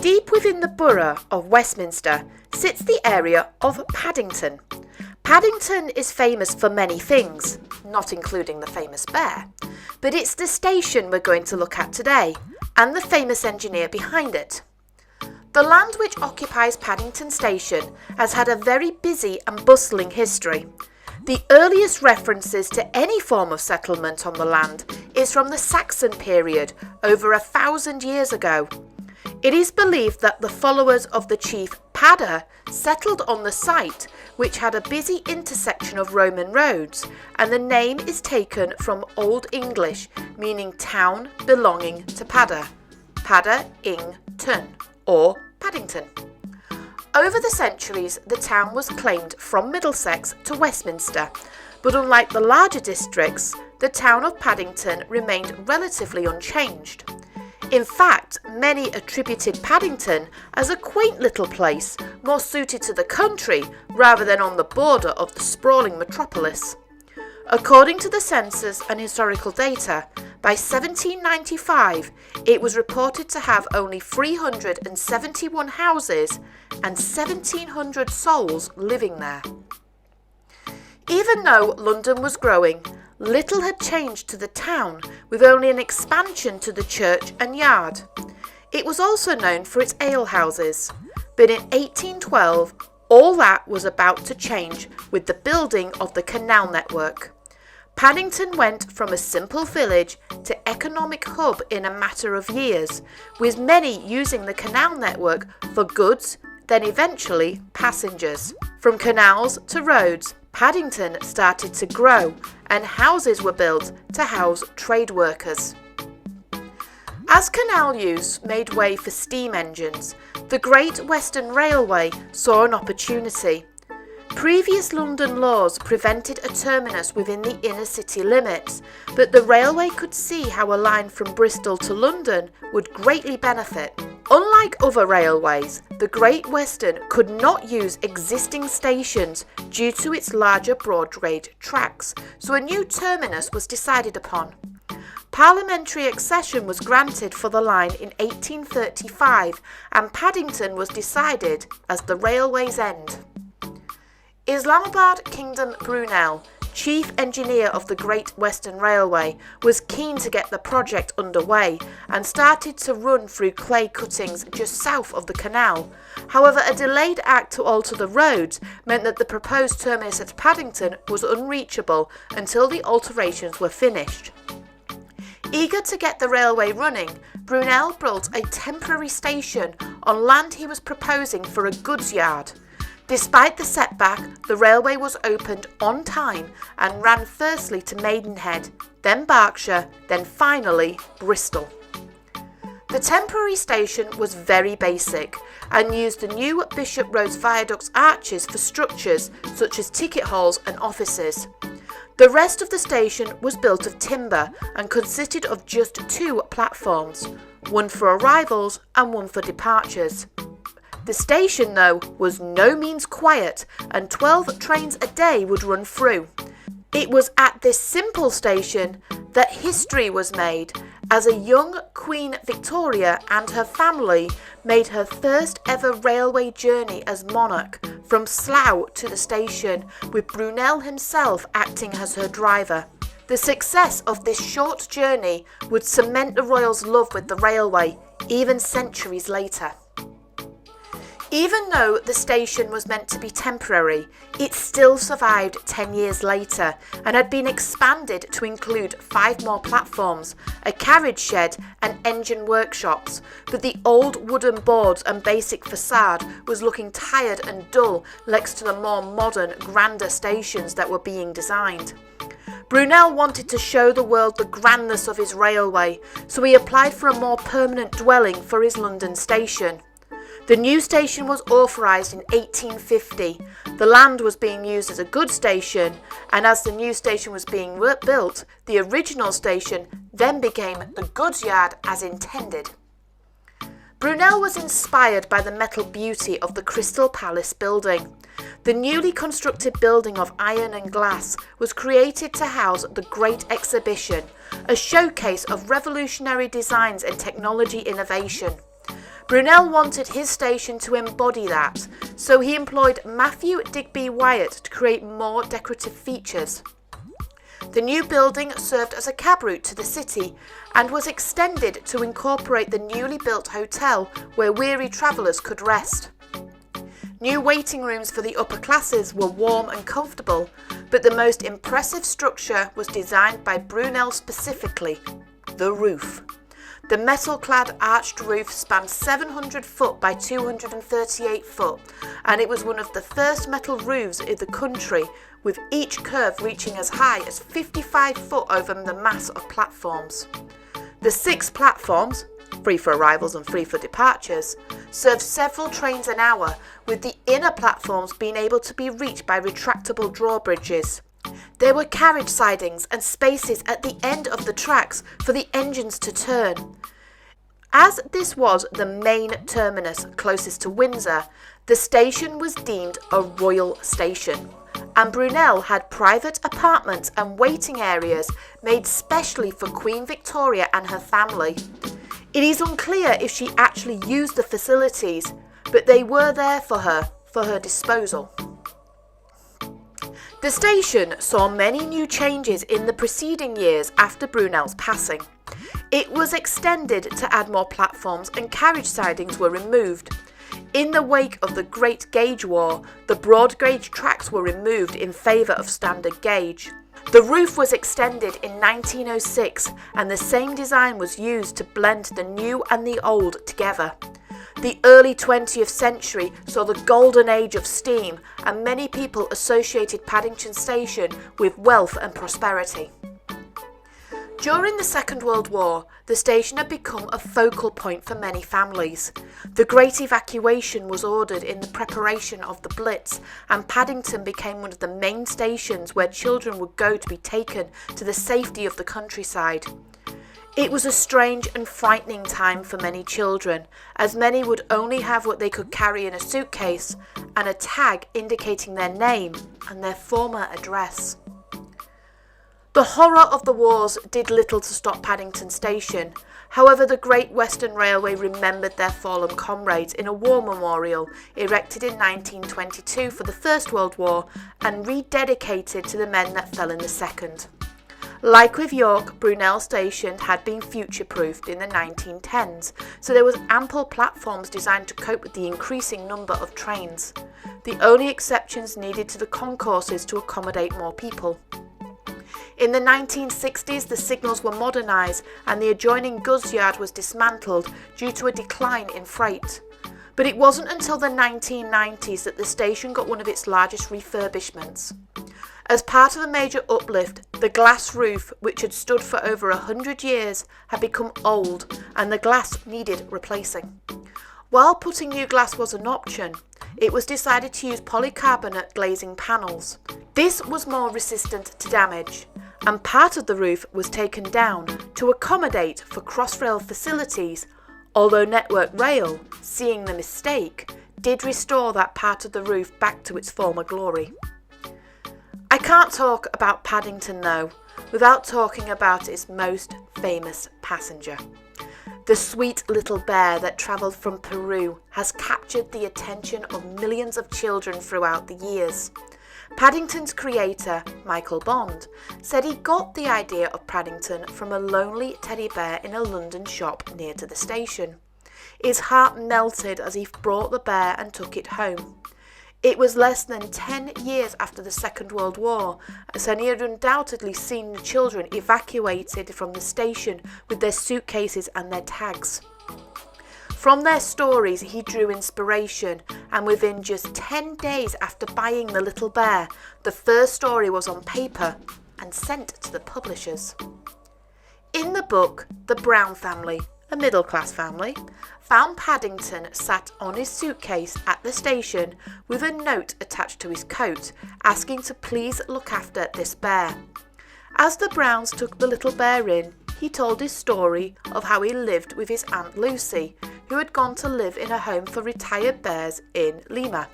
Deep within the borough of Westminster sits the area of Paddington. Paddington is famous for many things, not including the famous bear, but it's the station we're going to look at today, and the famous engineer behind it. The land which occupies Paddington Station has had a very busy and bustling history. The earliest references to any form of settlement on the land is from the Saxon period, over 1,000 years ago. It is believed that the followers of the chief Padda settled on the site, which had a busy intersection of Roman roads, and the name is taken from Old English, meaning town belonging to Padda, Paddington, or Paddington. Over the centuries, the town was claimed from Middlesex to Westminster, but unlike the larger districts, the town of Paddington remained relatively unchanged. In fact, many attributed Paddington as a quaint little place, more suited to the country rather than on the border of the sprawling metropolis. According to the census and historical data, by 1795 it was reported to have only 371 houses and 1,700 souls living there. Even though London was growing, little had changed to the town, with only an expansion to the church and yard. It was also known for its alehouses, but in 1812 all that was about to change with the building of the canal network. Paddington went from a simple village to economic hub in a matter of years, with many using the canal network for goods, then eventually passengers. From canals to roads, Paddington started to grow and houses were built to house trade workers. As canal use made way for steam engines, the Great Western Railway saw an opportunity. Previous London laws prevented a terminus within the inner city limits, but the railway could see how a line from Bristol to London would greatly benefit. Unlike other railways, the Great Western could not use existing stations due to its larger broad gauge tracks, so a new terminus was decided upon. Parliamentary accession was granted for the line in 1835, and Paddington was decided as the railway's end. Islamabad Kingdom Brunel, chief engineer of the Great Western Railway, was keen to get the project underway and started to run through clay cuttings just south of the canal. However, a delayed act to alter the roads meant that the proposed terminus at Paddington was unreachable until the alterations were finished. Eager to get the railway running, Brunel built a temporary station on land he was proposing for a goods yard. Despite the setback, the railway was opened on time and ran firstly to Maidenhead, then Berkshire, then finally Bristol. The temporary station was very basic and used the new Bishop Road Viaduct's arches for structures such as ticket halls and offices. The rest of the station was built of timber and consisted of just 2 platforms, one for arrivals and one for departures. The station, though, was no means quiet, and 12 trains a day would run through. It was at this simple station that history was made, as a young Queen Victoria and her family made her first ever railway journey as monarch from Slough to the station, with Brunel himself acting as her driver. The success of this short journey would cement the royals' love with the railway, even centuries later. Even though the station was meant to be temporary, it still survived 10 years later and had been expanded to include 5 more platforms, a carriage shed and engine workshops, but the old wooden boards and basic facade was looking tired and dull next to the more modern, grander stations that were being designed. Brunel wanted to show the world the grandness of his railway, so he applied for a more permanent dwelling for his London station. The new station was authorised in 1850. The land was being used as a goods station, and as the new station was being built, the original station then became the goods yard as intended. Brunel was inspired by the metal beauty of the Crystal Palace building. The newly constructed building of iron and glass was created to house the Great Exhibition, a showcase of revolutionary designs and technology innovation. Brunel wanted his station to embody that, so he employed Matthew Digby Wyatt to create more decorative features. The new building served as a cab route to the city and was extended to incorporate the newly built hotel where weary travellers could rest. New waiting rooms for the upper classes were warm and comfortable, but the most impressive structure was designed by Brunel specifically: the roof. The metal-clad arched roof spanned 700 foot by 238 foot, and it was one of the first metal roofs in the country, with each curve reaching as high as 55 foot over the mass of platforms. The 6 platforms, free for arrivals and free for departures, served several trains an hour, with the inner platforms being able to be reached by retractable drawbridges. There were carriage sidings and spaces at the end of the tracks for the engines to turn. As this was the main terminus closest to Windsor, the station was deemed a royal station, and Brunel had private apartments and waiting areas made specially for Queen Victoria and her family. It is unclear if she actually used the facilities, but they were there for her disposal. The station saw many new changes in the preceding years after Brunel's passing. It was extended to add more platforms and carriage sidings were removed. In the wake of the Great Gauge War, the broad gauge tracks were removed in favour of standard gauge. The roof was extended in 1906 and the same design was used to blend the new and the old together. The early 20th century saw the golden age of steam, and many people associated Paddington Station with wealth and prosperity. During the Second World War, the station had become a focal point for many families. The Great Evacuation was ordered in the preparation of the Blitz, and Paddington became one of the main stations where children would go to be taken to the safety of the countryside. It was a strange and frightening time for many children, as many would only have what they could carry in a suitcase and a tag indicating their name and their former address. The horror of the wars did little to stop Paddington Station. However, the Great Western Railway remembered their fallen comrades in a war memorial erected in 1922 for the First World War and rededicated to the men that fell in the Second. Like with York, Brunel Station had been future-proofed in the 1910s, so there was ample platforms designed to cope with the increasing number of trains. The only exceptions needed to the concourses to accommodate more people. In the 1960s, the signals were modernised and the adjoining goods yard was dismantled due to a decline in freight. But it wasn't until the 1990s that the station got one of its largest refurbishments. As part of a major uplift, the glass roof, which had stood for over 100 years, had become old and the glass needed replacing. While putting new glass was an option, it was decided to use polycarbonate glazing panels. This was more resistant to damage, and part of the roof was taken down to accommodate for crossrail facilities, although Network Rail, seeing the mistake, did restore that part of the roof back to its former glory. I can't talk about Paddington though, without talking about its most famous passenger. The sweet little bear that travelled from Peru has captured the attention of millions of children throughout the years. Paddington's creator, Michael Bond, said he got the idea of Paddington from a lonely teddy bear in a London shop near to the station. His heart melted as he brought the bear and took it home. It was less than 10 years after the Second World War, and he had undoubtedly seen the children evacuated from the station with their suitcases and their tags. From their stories, he drew inspiration, and within just 10 days after buying the little bear, the first story was on paper and sent to the publishers. In the book, the Brown family, a middle-class family, found Paddington sat on his suitcase at the station with a note attached to his coat asking to please look after this bear. As the Browns took the little bear in, he told his story of how he lived with his Aunt Lucy, who had gone to live in a home for retired bears in Lima.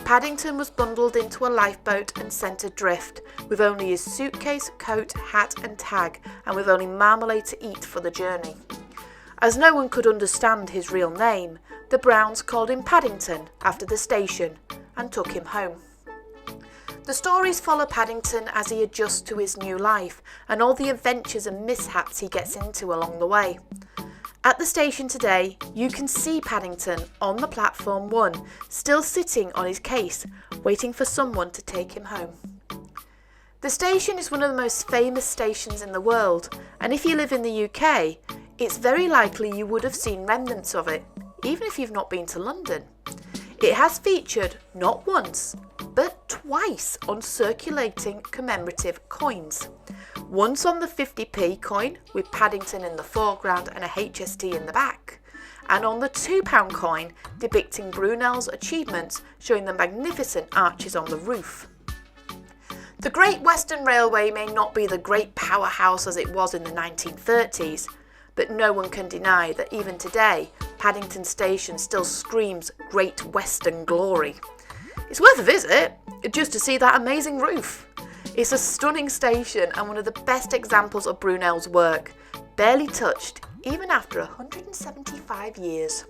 Paddington was bundled into a lifeboat and sent adrift, with only his suitcase, coat, hat and tag, and with only marmalade to eat for the journey. As no one could understand his real name, the Browns called him Paddington after the station and took him home. The stories follow Paddington as he adjusts to his new life and all the adventures and mishaps he gets into along the way. At the station today, you can see Paddington on the platform 1, still sitting on his case, waiting for someone to take him home. The station is one of the most famous stations in the world, and if you live in the UK, it's very likely you would have seen remnants of it, even if you've not been to London. It has featured not once, but twice on circulating commemorative coins. Once on the 50p coin with Paddington in the foreground and a HST in the back, and on the £2 coin depicting Brunel's achievements, showing the magnificent arches on the roof. The Great Western Railway may not be the great powerhouse as it was in the 1930s, but no one can deny that even today, Paddington Station still screams Great Western glory. It's worth a visit, just to see that amazing roof. It's a stunning station and one of the best examples of Brunel's work, barely touched even after 175 years.